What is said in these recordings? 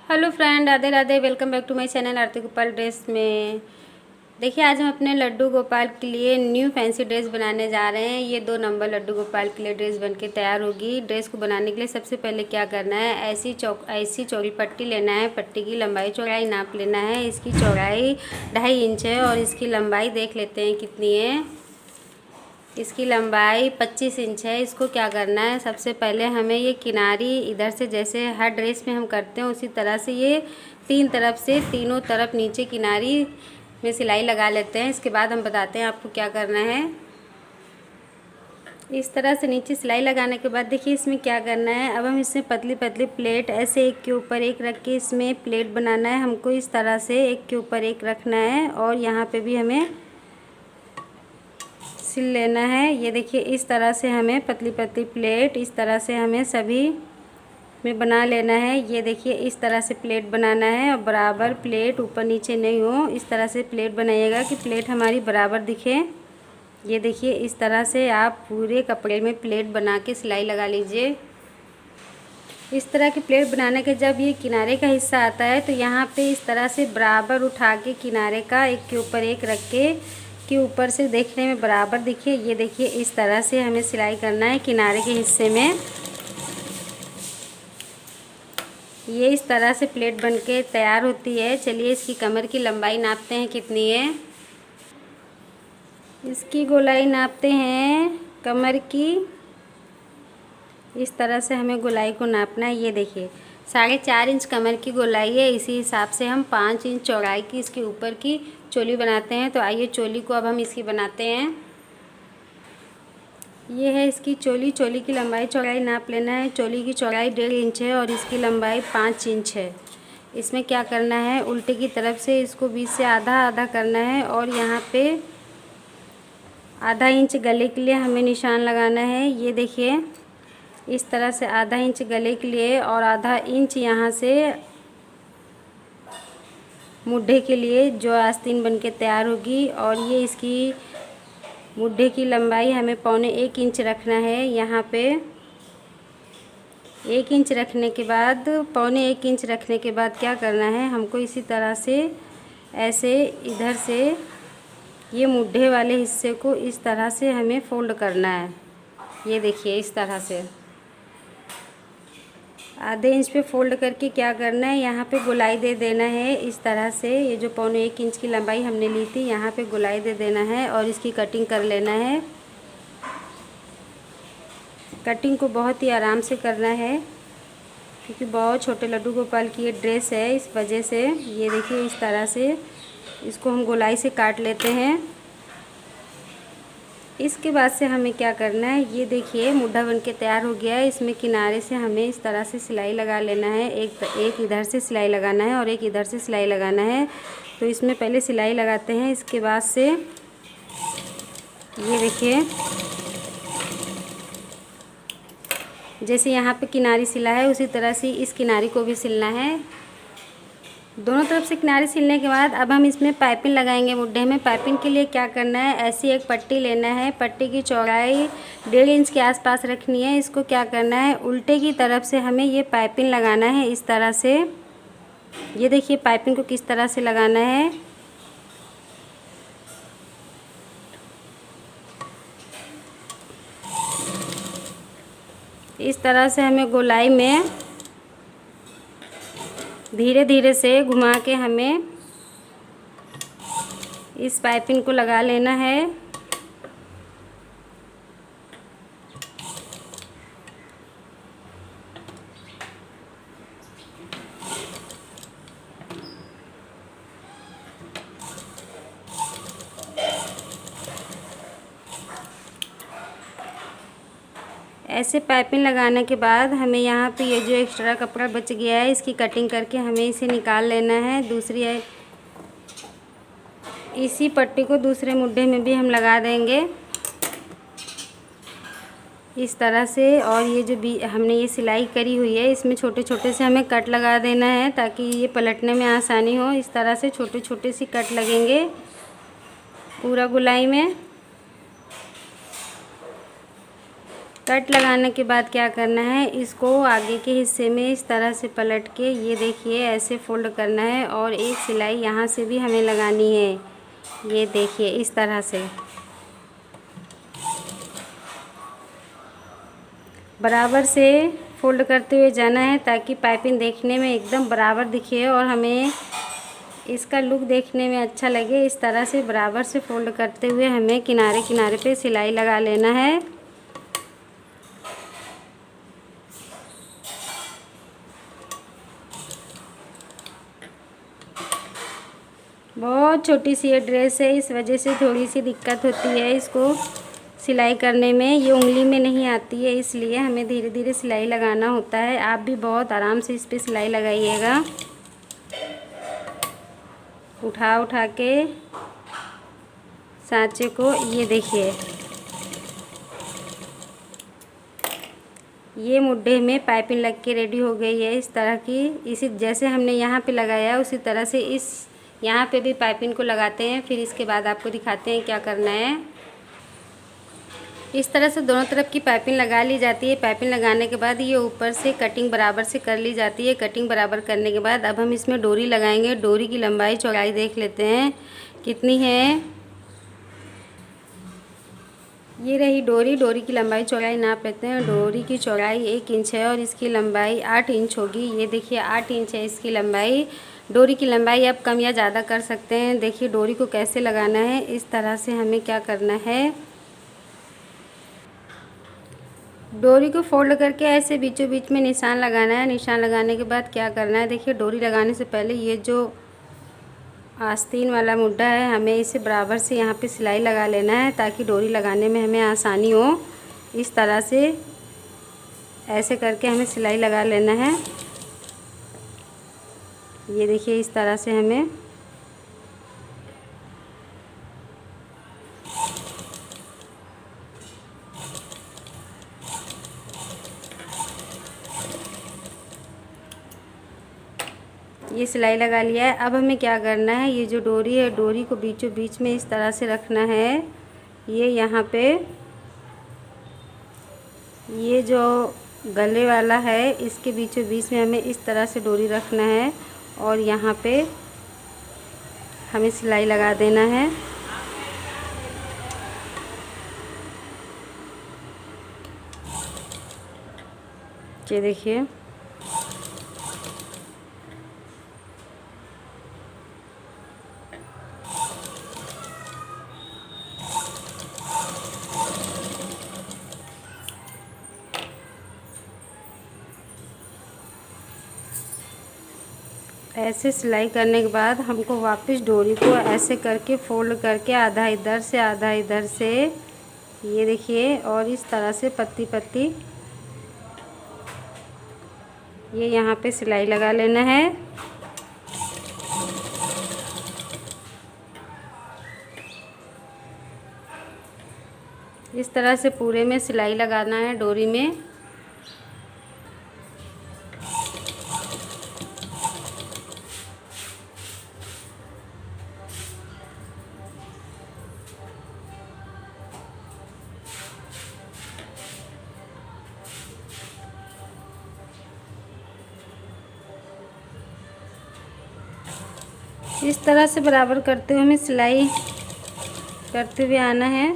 Hello friend, Radhe Radhe. Welcome back to my channel aarti Gopal dress में। देखिए, आज हम अपने लड्डू गोपाल के लिए न्यू फैंसी ड्रेस बनाने जा रहे हैं। ये 2 नंबर लड्डू गोपाल के लिए ड्रेस बनके तैयार होगी। ड्रेस को बनाने के लिए सबसे पहले क्या करना है, ऐसी चौड़ी पट्टी लेना है। पट्टी की लंबाई चौड़ाई नाप लेना है। इसकी चौड़ाई 2.5 इंच है और इसकी लंबाई देख लेते हैं कितनी है। इसकी लंबाई 25 इंच है। इसको क्या करना है, सबसे पहले हमें ये किनारी इधर से, जैसे हर ड्रेस में हम करते हैं उसी तरह से, ये 3 तरफ से तीनों तरफ नीचे किनारी में सिलाई लगा लेते हैं। इसके बाद हम बताते हैं आपको क्या करना है। इस तरह से नीचे सिलाई लगाने के बाद देखिए इसमें क्या करना है। अब हम इसमें पतली पतली प्लेट ऐसे एक के ऊपर एक रख के इसमें प्लेट बनाना है। हमको इस तरह से एक के ऊपर एक रखना है और यहाँ पे भी हमें सिल लेना है। ये देखिए इस तरह से हमें पतली पतली प्लेट इस तरह से हमें सभी में बना लेना है। ये देखिए इस तरह से प्लेट बनाना है और बराबर प्लेट ऊपर नीचे नहीं हो, इस तरह से प्लेट बनाइएगा कि प्लेट हमारी बराबर दिखे। ये देखिए इस तरह से आप पूरे कपड़े में प्लेट बना के सिलाई लगा लीजिए। इस तरह की प्लेट बनाने के जब ये किनारे का हिस्सा आता है तो यहाँ पे इस तरह से बराबर उठा के किनारे का एक के ऊपर एक रख के ऊपर से देखने में बराबर दिखे। ये देखिए इस तरह से हमें सिलाई करना है किनारे के हिस्से में। ये इस तरह से प्लेट बनके तैयार होती है। चलिए इसकी कमर की लंबाई नापते हैं कितनी है। इसकी गोलाई नापते हैं कमर की। इस तरह से हमें गोलाई को नापना है। ये देखिए 4.5 इंच कमर की गोलाई है। इसी हिसाब से हम 5 इंच चौड़ाई की इसके ऊपर की चोली बनाते हैं। तो आइए चोली को अब हम इसकी बनाते हैं। ये है इसकी चोली। चोली की लंबाई चौड़ाई नाप लेना है। चोली की चौड़ाई 1.5 इंच है और इसकी लंबाई 5 इंच है। इसमें क्या करना है, उल्टे की तरफ से इसको बीच से आधा आधा करना है और यहाँ पे आधा इंच गले के लिए हमें निशान लगाना है। ये देखिए इस तरह से आधा इंच गले के लिए और आधा इंच यहाँ से मुड्ढे के लिए जो आस्तीन बनके तैयार होगी। और ये इसकी मुड्ढे की लंबाई हमें 1.25 इंच रखना है। यहाँ पे 1 इंच रखने के बाद 1.25 इंच रखने के बाद क्या करना है, हमको इसी तरह से ऐसे इधर से ये मुड्ढे वाले हिस्से को इस तरह से हमें फोल्ड करना है। ये देखिए इस तरह से आधे इंच पे फोल्ड करके क्या करना है, यहाँ पे गोलाई दे देना है इस तरह से। ये जो 1.25 इंच की लंबाई हमने ली थी यहाँ पे गोलाई दे देना है और इसकी कटिंग कर लेना है। कटिंग को बहुत ही आराम से करना है क्योंकि बहुत छोटे लड्डू गोपाल की ये ड्रेस है, इस वजह से। ये देखिए इस तरह से इसको हम गोलाई से काट लेते हैं। इसके बाद से हमें क्या करना है, ये देखिए मुड्ढा बनके तैयार हो गया है। इसमें किनारे से हमें इस तरह से सिलाई लगा लेना है। एक इधर से सिलाई लगाना है और एक इधर से सिलाई लगाना है। तो इसमें पहले सिलाई लगाते हैं। इसके बाद से ये देखिए जैसे यहाँ पे किनारी सिला है उसी तरह से इस किनारी को भी सिलना है। दोनों तरफ से किनारे सिलने के बाद अब हम इसमें पाइपिंग लगाएंगे मुड्ढे में। पाइपिंग के लिए क्या करना है, ऐसी एक पट्टी लेना है। पट्टी की चौड़ाई 1.5 इंच के आसपास रखनी है। इसको क्या करना है, उल्टे की तरफ से हमें ये पाइपिंग लगाना है इस तरह से। ये देखिए पाइपिंग को किस तरह से लगाना है। इस तरह से हमें गोलाई में धीरे धीरे से घुमा के हमें इस पाइपिंग को लगा लेना है। ऐसे पाइपिंग लगाने के बाद हमें यहाँ पे ये जो एक्स्ट्रा कपड़ा बच गया है इसकी कटिंग करके हमें इसे निकाल लेना है। इसी पट्टी को दूसरे मुड्ढे में भी हम लगा देंगे इस तरह से। और ये जो भी हमने ये सिलाई करी हुई है इसमें छोटे छोटे से हमें कट लगा देना है ताकि ये पलटने में आसानी हो। इस तरह से छोटे छोटे से कट लगेंगे पूरा गोलाई में। कट लगाने के बाद क्या करना है, इसको आगे के हिस्से में इस तरह से पलट के ये देखिए ऐसे फोल्ड करना है और एक सिलाई यहाँ से भी हमें लगानी है। ये देखिए इस तरह से बराबर से फोल्ड करते हुए जाना है ताकि पाइपिंग देखने में एकदम बराबर दिखे और हमें इसका लुक देखने में अच्छा लगे। इस तरह से बराबर से फोल्ड करते हुए हमें किनारे किनारे पे सिलाई लगा लेना है। बहुत छोटी सी ये ड्रेस है, इस वजह से थोड़ी सी दिक्कत होती है इसको सिलाई करने में। ये उंगली में नहीं आती है, इसलिए हमें धीरे धीरे सिलाई लगाना होता है। आप भी बहुत आराम से इस पे सिलाई लगाइएगा, उठा उठा के सांचे को। ये देखिए ये मुड्ढे में पाइपिंग लग के रेडी हो गई है इस तरह की। इसी जैसे हमने यहाँ पे लगाया उसी तरह से इस यहाँ पे भी पाइपिंग को लगाते हैं। फिर इसके बाद आपको दिखाते हैं क्या करना है। इस तरह से दोनों तरफ की पाइपिंग लगा ली जाती है। पाइपिंग लगाने के बाद ये ऊपर से कटिंग बराबर से कर ली जाती है। कटिंग बराबर करने के बाद अब हम इसमें डोरी लगाएंगे। डोरी की लंबाई चौड़ाई देख लेते हैं कितनी है। ये रही डोरी। डोरी की लंबाई चौड़ाई नाप लेते हैं। डोरी की चौड़ाई 1 इंच है और इसकी लंबाई 8 इंच होगी। ये देखिए 8 इंच है इसकी लंबाई। डोरी की लंबाई आप कम या ज़्यादा कर सकते हैं। देखिए डोरी को कैसे लगाना है। इस तरह से हमें क्या करना है, डोरी को फोल्ड करके ऐसे बीचों बीच में निशान लगाना है। निशान लगाने के बाद क्या करना है, देखिए डोरी लगाने से पहले ये जो आस्तीन वाला मुड्ढा है हमें इसे बराबर से यहाँ पे सिलाई लगा लेना है ताकि डोरी लगाने में हमें आसानी हो। इस तरह से ऐसे करके हमें सिलाई लगा लेना है। ये देखिए इस तरह से हमें ये सिलाई लगा लिया है। अब हमें क्या करना है, ये जो डोरी है डोरी को बीचों बीच में इस तरह से रखना है। ये यहाँ पे ये जो गले वाला है इसके बीचों बीच में हमें इस तरह से डोरी रखना है और यहाँ पे हमें सिलाई लगा देना है। ये देखिए ऐसे सिलाई करने के बाद हमको वापस डोरी को ऐसे करके फोल्ड करके आधा इधर से आधा इधर से, ये देखिए, और इस तरह से पत्ती पत्ती ये यहाँ पे सिलाई लगा लेना है। इस तरह से पूरे में सिलाई लगाना है डोरी में। इस तरह से बराबर करते हुए हमें सिलाई करते हुए आना है।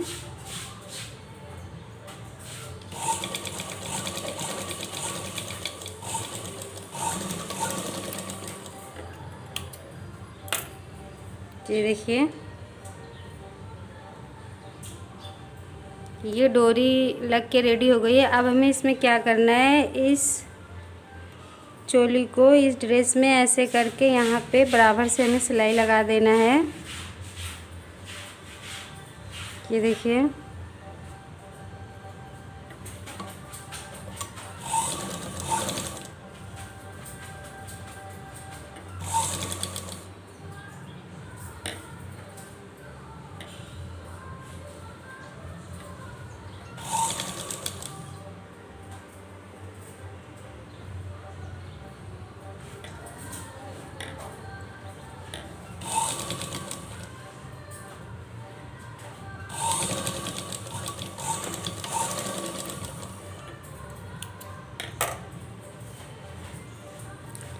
ये देखिए ये डोरी लग के रेडी हो गई है। अब हमें इसमें क्या करना है, इस चोली को इस ड्रेस में ऐसे करके यहाँ पे बराबर से हमें सिलाई लगा देना है। ये देखिए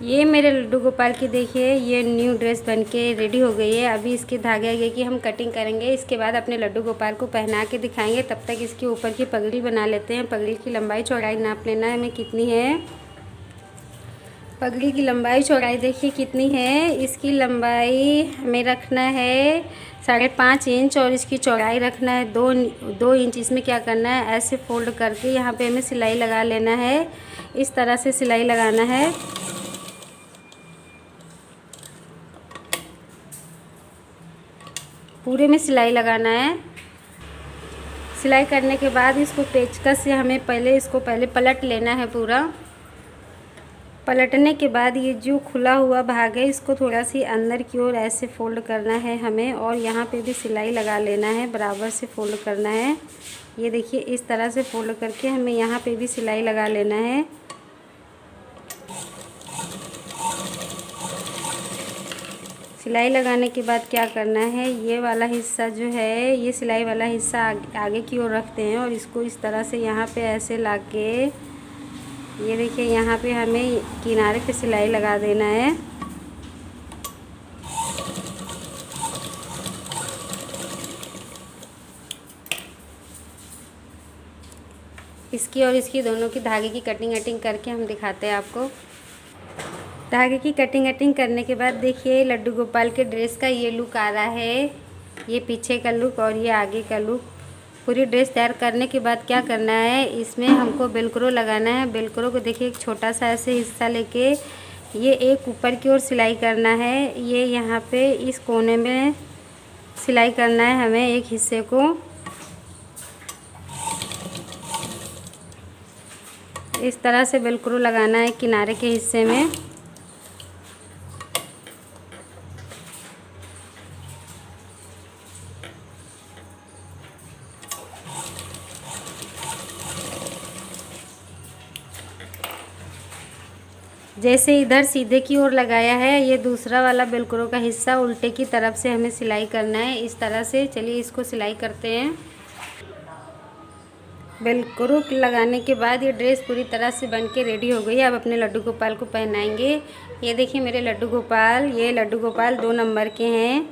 ये मेरे लड्डू गोपाल की देखिए ये न्यू ड्रेस बनके रेडी हो गई है। अभी इसके धागे आगे की हम कटिंग करेंगे, इसके बाद अपने लड्डू गोपाल को पहना के दिखाएंगे। तब तक इसके ऊपर की पगड़ी बना लेते हैं। पगड़ी की लंबाई चौड़ाई नाप लेना है हमें कितनी है। पगड़ी की लंबाई चौड़ाई देखिए कितनी है। इसकी लंबाई हमें रखना है 5.5 इंच और इसकी चौड़ाई रखना है 2 इंच। इसमें क्या करना है, ऐसे फोल्ड करके यहाँ पे हमें सिलाई लगा लेना है। इस तरह से सिलाई लगाना है। पूरे में सिलाई लगाना है। सिलाई करने के बाद इसको पेचकस से हमें पहले पलट लेना है पूरा। पलटने के बाद ये जो खुला हुआ भाग है इसको थोड़ा सी अंदर की ओर ऐसे फोल्ड करना है हमें, और यहाँ पे भी सिलाई लगा लेना है। बराबर से फोल्ड करना है। ये देखिए इस तरह से फोल्ड करके हमें यहाँ पे भी सिलाई लगा लेना है। सिलाई लगाने के बाद क्या करना है, ये वाला हिस्सा जो है, ये सिलाई वाला हिस्सा आगे की ओर रखते हैं और इसको इस तरह से यहाँ पे ऐसे लाके, ये देखिए यहाँ पे हमें किनारे पे सिलाई लगा देना है। इसकी और इसकी दोनों की धागे की कटिंग करके हम दिखाते हैं आपको। धागे की कटिंग करने के बाद देखिए लड्डू गोपाल के ड्रेस का ये लुक आ रहा है। ये पीछे का लुक और ये आगे का लुक। पूरी ड्रेस तैयार करने के बाद क्या करना है, इसमें हमको बेलक्रो लगाना है। बेलक्रो को देखिए एक छोटा सा ऐसे हिस्सा लेके ये एक ऊपर की ओर सिलाई करना है। ये यहाँ पे इस कोने में सिलाई करना है हमें एक हिस्से को। इस तरह से बेलक्रो लगाना है किनारे के हिस्से में। जैसे इधर सीधे की ओर लगाया है, ये दूसरा वाला बेलक्रो का हिस्सा उल्टे की तरफ से हमें सिलाई करना है इस तरह से। चलिए इसको सिलाई करते हैं। बेलक्रो लगाने के बाद ये ड्रेस पूरी तरह से बन के रेडी हो गई है। अब अपने लड्डू गोपाल को पहनाएंगे। ये देखिए मेरे लड्डू गोपाल, ये लड्डू गोपाल 2 नंबर के हैं।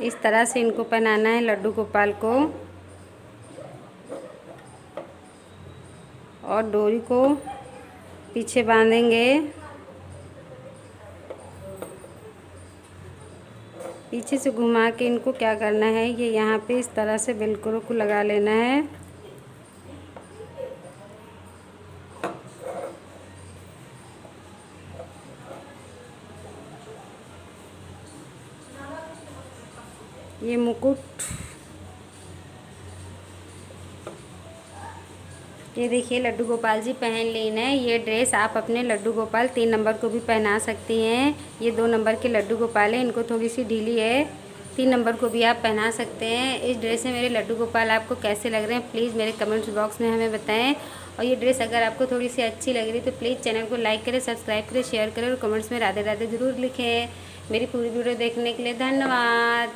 इस तरह से इनको पहनाना है लड्डू गोपाल को, और डोरी को पीछे बांधेंगे। पीछे से घुमा के इनको क्या करना है, ये यहाँ पे इस तरह से बेलक्रो को लगा लेना है। ये मुकुट, ये देखिए लड्डू गोपाल जी पहन लेना है। ये ड्रेस आप अपने लड्डू गोपाल 3 नंबर को भी पहना सकती हैं। ये 2 नंबर के लड्डू गोपाल हैं, इनको थोड़ी सी ढीली है। 3 नंबर को भी आप पहना सकते हैं। इस ड्रेस में मेरे लड्डू गोपाल आपको कैसे लग रहे हैं प्लीज़ मेरे कमेंट्स बॉक्स में हमें बताएं। और ये ड्रेस अगर आपको थोड़ी सी अच्छी लग रही तो प्लीज़ चैनल को लाइक करें, सब्सक्राइब करें, शेयर करें और कमेंट्स में राधे राधे ज़रूर लिखें। मेरी पूरी वीडियो देखने के लिए धन्यवाद।